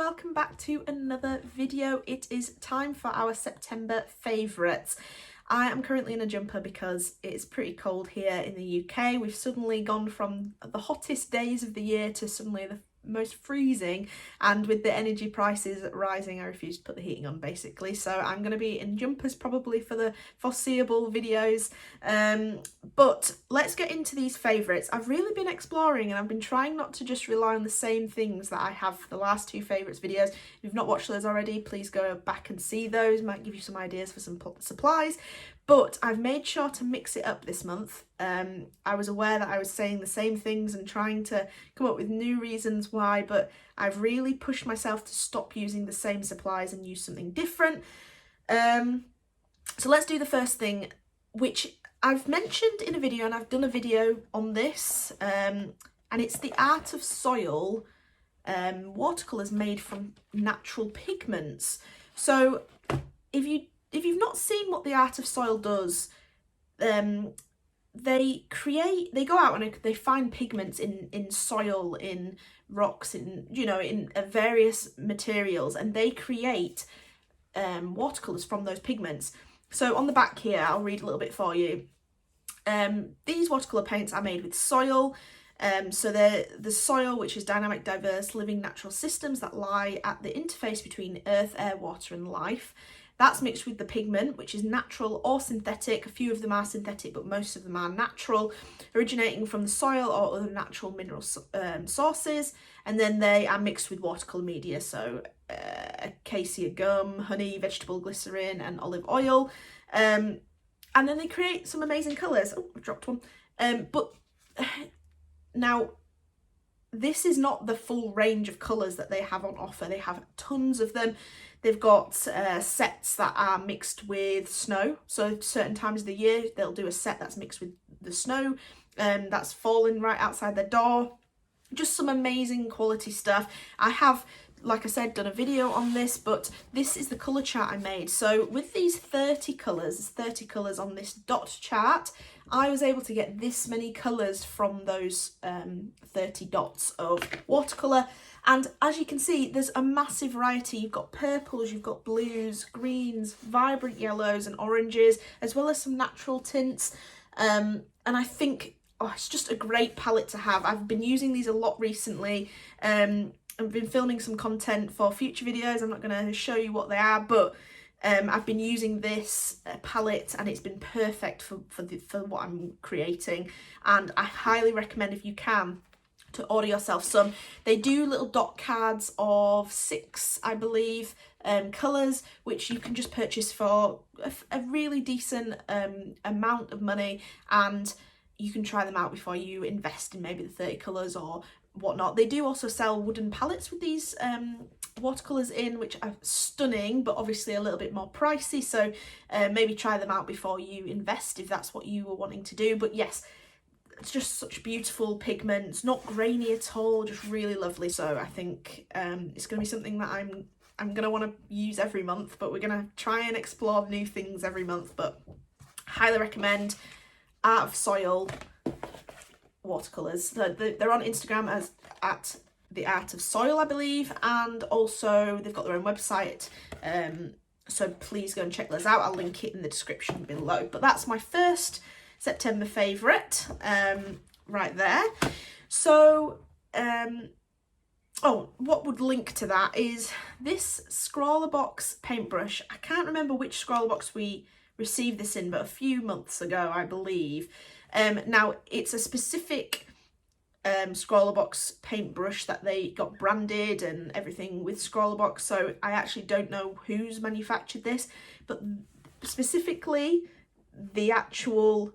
welcome back to another video. It is time for our September favourites. I am currently in a jumper because it's pretty cold here in the UK. We've suddenly gone from the hottest days of the year to suddenly the most freezing, and with the energy prices rising I refuse to put the heating on basically, so I'm going to be in jumpers probably for the foreseeable videos. But let's get into these favourites. I've really been exploring and I've been trying not to just rely on the same things that I have for the last two favourites videos. If you've not watched those already, please go back and see those, might give you some ideas for some supplies. But I've made sure to mix it up this month. I was aware that I was saying the same things and trying to come up with new reasons why, but I've really pushed myself to stop using the same supplies and use something different. So let's do the first thing, which I've mentioned in a video, and I've done a video on this, and it's the Art of Soil watercolours made from natural pigments. So if you've not seen what the Art of Soil does, they go out and they find pigments in soil, in rocks, in various materials, and they create watercolours from those pigments. So on the back here, I'll read a little bit for you. These watercolour paints are made with soil. So they're the soil, which is dynamic, diverse, living natural systems that lie at the interface between earth, air, water and life. That's mixed with the pigment, which is natural or synthetic. A few of them are synthetic, but most of them are natural, originating from the soil or other natural mineral sources. And then they are mixed with watercolour media, so acacia gum, honey, vegetable glycerin and olive oil. And then they create some amazing colours. Oh, I dropped one. But now, this is not the full range of colours that they have on offer. They have tons of them. They've got sets that are mixed with snow. So certain times of the year, they'll do a set that's mixed with the snow that's fallen right outside their door. Just some amazing quality stuff. I have, like I said, done a video on this, but this is the colour chart I made. So with these 30 colours on this dot chart, I was able to get this many colours from those 30 dots of watercolour. And as you can see, there's a massive variety. You've got purples, you've got blues, greens, vibrant yellows and oranges, as well as some natural tints. And I think, it's just a great palette to have. I've been using these a lot recently. I've been filming some content for future videos. I'm not going to show you what they are, but I've been using this palette and it's been perfect for what I'm creating. And I highly recommend, if you can, to order yourself some. They do little dot cards of 6, I believe, colours, which you can just purchase for a really decent amount of money, and you can try them out before you invest in maybe the 30 colours or whatnot. They do also sell wooden palettes with these watercolours in, which are stunning, but obviously a little bit more pricey, so maybe try them out before you invest if that's what you were wanting to do. But yes, it's just such beautiful pigments, not grainy at all, just really lovely. So I think it's going to be something that I'm going to want to use every month, but we're going to try and explore new things every month. But highly recommend Art of Soil watercolours. They're on Instagram as at the Art of Soil, I believe, and also they've got their own website, so please go and check those out. I'll link it in the description below. But that's my first September favourite right there. So what would link to that is this Box Paintbrush. I can't remember which box we received this in, but a few months ago, I believe. Now it's a specific Box paintbrush that they got branded and everything with Box, so I actually don't know who's manufactured this, but specifically the actual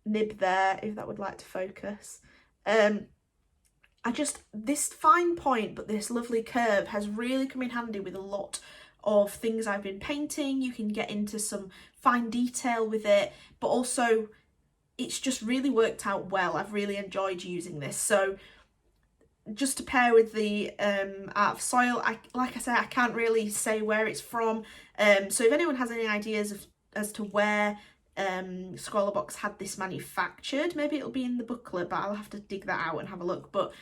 nib there, if that would like to focus, this fine point but this lovely curve has really come in handy with a lot of things I've been painting. You can get into some fine detail with it, but also it's just really worked out well. I've really enjoyed using this. So just to pair with the Art of Soil, like I said, I can't really say where it's from. So if anyone has any ideas as to where Box had this manufactured, maybe it'll be in the booklet, but I'll have to dig that out and have a look. But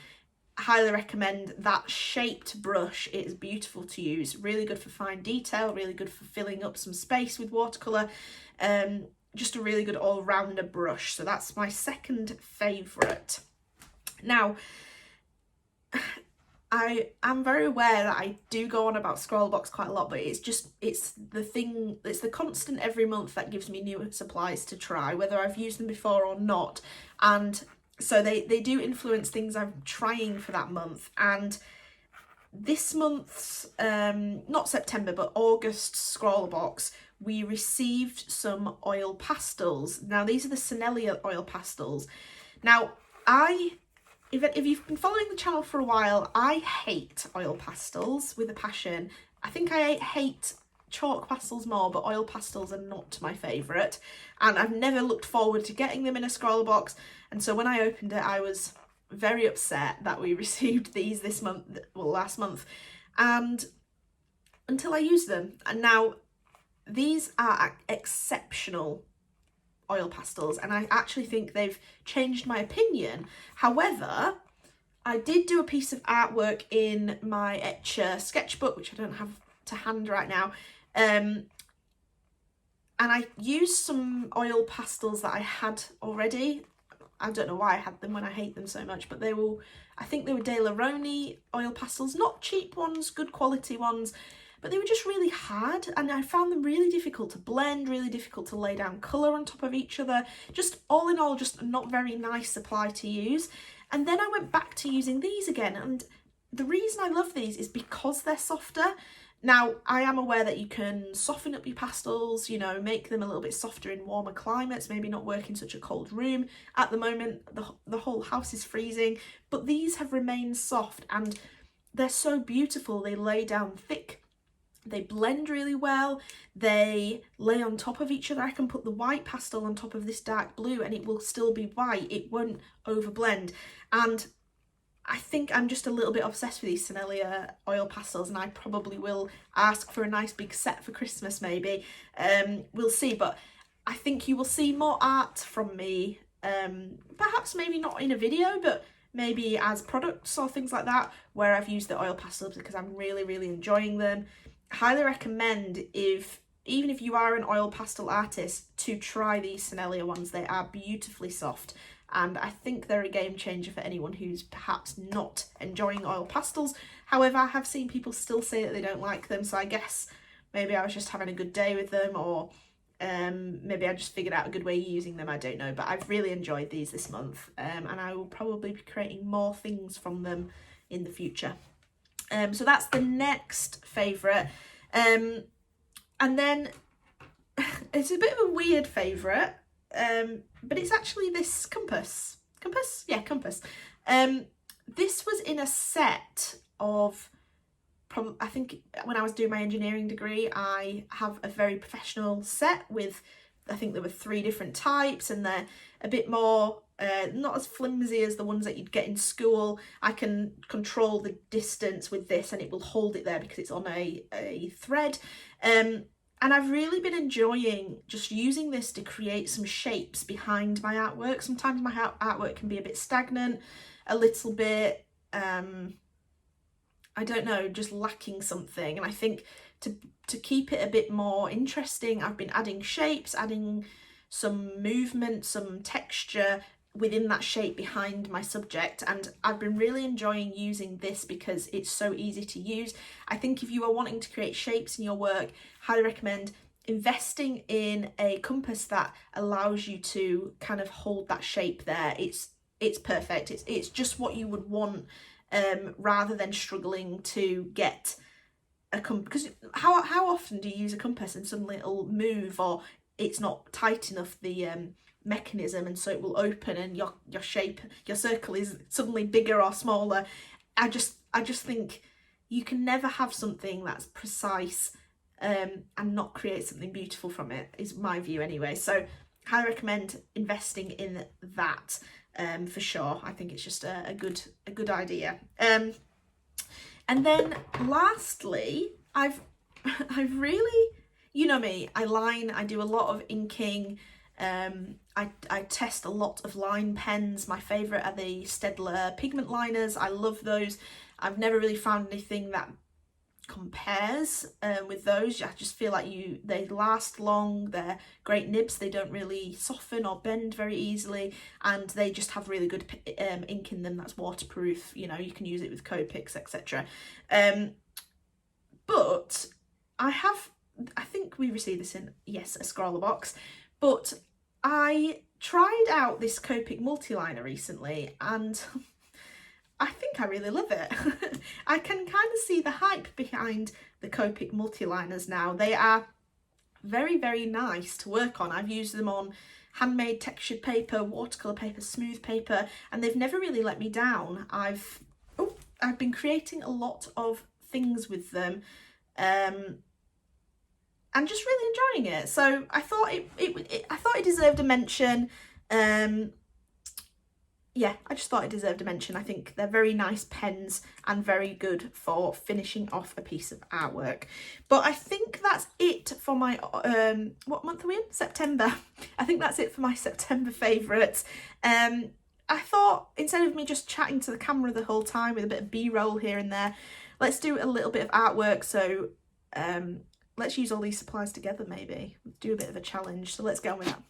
highly recommend that shaped brush. It is beautiful to use, really good for fine detail, really good for filling up some space with watercolour. Just a really good all-rounder brush. So that's my second favourite. Now, I am very aware that I do go on about Scrollbox quite a lot, but it's the constant every month that gives me new supplies to try, whether I've used them before or not. And so they do influence things I'm trying for that month. And this month's, not September, but August Scrollbox, we received some oil pastels. Now, these are the Sennelier oil pastels. Now, if you've been following the channel for a while, I hate oil pastels with a passion. I think I hate chalk pastels more, but oil pastels are not my favourite. And I've never looked forward to getting them in a Scrollbox. And so when I opened it, I was very upset that we received these this month, well, last month, and until I used them. And now these are exceptional oil pastels, and I actually think they've changed my opinion. However, I did do a piece of artwork in my Etcher sketchbook, which I don't have to hand right now, and I used some oil pastels that I had already. I don't know why I had them when I hate them so much, but I think they were De La Roni oil pastels, not cheap ones, good quality ones, but they were just really hard, and I found them really difficult to blend, really difficult to lay down colour on top of each other. Just all in all, just not very nice supply to use. And then I went back to using these again, and the reason I love these is because they're softer. Now, I am aware that you can soften up your pastels, you know, make them a little bit softer in warmer climates, maybe not work in such a cold room. At the moment, the whole house is freezing, but these have remained soft, and they're so beautiful. They lay down thick. They blend really well, they lay on top of each other. I can put the white pastel on top of this dark blue and it will still be white, it won't overblend. And I think I'm just a little bit obsessed with these Sennelier oil pastels, and I probably will ask for a nice big set for Christmas maybe. We'll see, but I think you will see more art from me, perhaps maybe not in a video, but maybe as products or things like that, where I've used the oil pastels because I'm really, really enjoying them. Highly recommend, even if you are an oil pastel artist, to try these Sennelier ones. They are beautifully soft, and I think they're a game changer for anyone who's perhaps not enjoying oil pastels. However, I have seen people still say that they don't like them, so I guess maybe I was just having a good day with them, or maybe I just figured out a good way of using them, I don't know. But I've really enjoyed these this month, and I will probably be creating more things from them in the future. So that's the next favourite. And then it's a bit of a weird favourite, but it's actually this compass. Compass? Yeah, compass. This was in a set of, I think when I was doing my engineering degree, I have a very professional set with, I think there were 3 different types, and they're a bit more, not as flimsy as the ones that you'd get in school. I can control the distance with this and it will hold it there because it's on a thread. And I've really been enjoying just using this to create some shapes behind my artwork. Sometimes my artwork can be a bit stagnant, a little bit, I don't know, just lacking something. And I think to keep it a bit more interesting, I've been adding shapes, adding some movement, some texture within that shape behind my subject, and I've been really enjoying using this because it's so easy to use. I think if you are wanting to create shapes in your work, highly recommend investing in a compass that allows you to kind of hold that shape there. It's perfect. It's just what you would want, rather than struggling to get a compass. Because how often do you use a compass and suddenly it'll move, or it's not tight enough, the mechanism, and so it will open and your shape, your circle is suddenly bigger or smaller. I just think you can never have something that's precise and not create something beautiful from it, is my view anyway. So I recommend investing in that for sure. I think it's just a good idea. And then lastly, I've really, you know me, I line, I do a lot of inking, I test a lot of line pens. My favourite are the Staedtler pigment liners. I love those. I've never really found anything that compares with those. I just feel like they last long, they're great nibs, they don't really soften or bend very easily, and they just have really good ink in them that's waterproof. You know, you can use it with Copics, etc. But I think we received this in, yes, a scroller box, but I tried out this Copic Multiliner recently, and I think I really love it. I can kind of see the hype behind the Copic Multiliners now. They are very, very nice to work on. I've used them on handmade textured paper, watercolour paper, smooth paper, and they've never really let me down. I've been creating a lot of things with them, and just really enjoying it. So I thought it deserved a mention. Yeah, I just thought it deserved a mention. I think they're very nice pens and very good for finishing off a piece of artwork. But I think that's it for my, what month are we in? September. I think that's it for my September favourites. I thought, instead of me just chatting to the camera the whole time with a bit of B-roll here and there, let's do a little bit of artwork. So let's use all these supplies together maybe. Do a bit of a challenge. So let's go with that.